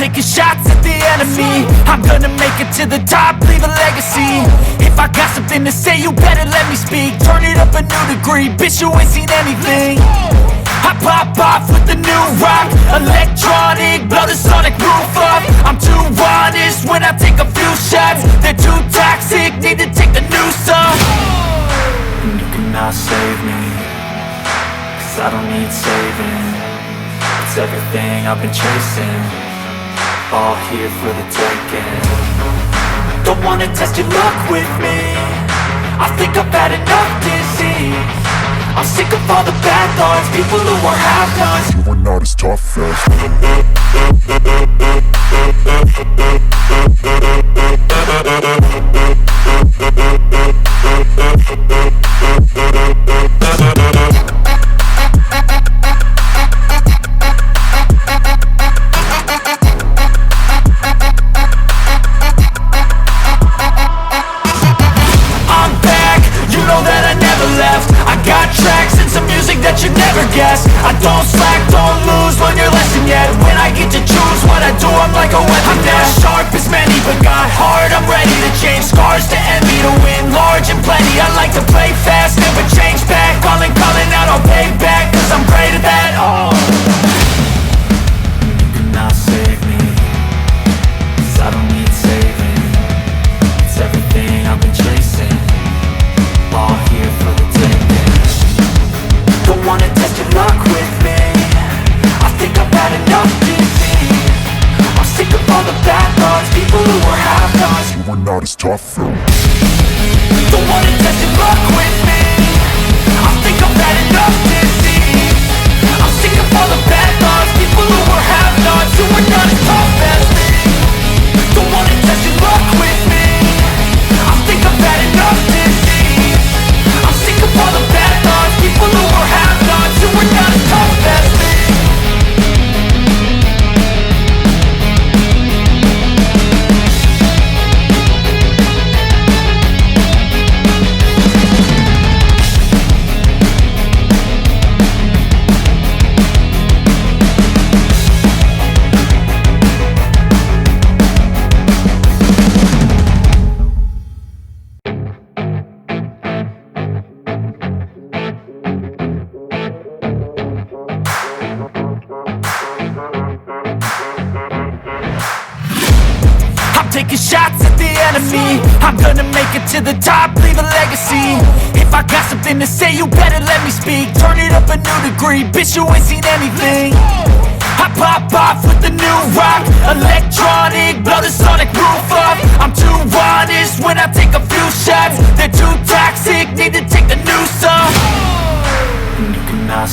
taking shots at the enemy. I'm gonna make it to the top, leave a legacy. If I got something to say, you better let me speak. Turn it up a new degree, bitch, you ain't seen anything. I pop off with the new rock, electronic, blow the sonic roof up. I'm too honest when I take a few shots. They're too toxic, need to take the noose off. And you cannot save me, 'cause I don't need saving. It's everything I've been chasing, all here for the taking. Don't wanna test your luck with me, I think I've had enough disease. I'm sick of all the bad thoughts, people who are half-nots. You are not as tough as that you never guess. I don't slack, don't lose, learn your lesson yet. When I get to choose what I do, I'm like a weapon. I'm not sharp as many, but got hard, I'm ready to change. Scars to envy, to win large and plenty. I like to play fast, never change back. Calling out, I'll pay back, 'cause I'm great at that. Oh, you cannot save me, 'cause I don't need saving. It's everything I've been chasing, all here for the taking. Don't wanna test your luck with me, I think I've had enough disease. I'm sick of all the bad thoughts, people who are half-nots. you are not as tough though. Don't wanna test your luck with me, I think I've had enough disease. I'm sick of all the bad thoughts, people who are half-nots, who are not as tough as me. Don't wanna test your luck with me, I think I've had enough disease. I'm sick of all the bad thoughts, people who are half-nots, who are not as tough as me. Taking shots at the enemy. I'm gonna make it to the top, leave a legacy. If I got something to say, you better let me speak. Turn it up a new degree, bitch, you ain't seen anything. I pop off with the new rock, electronic, blow the sonic roof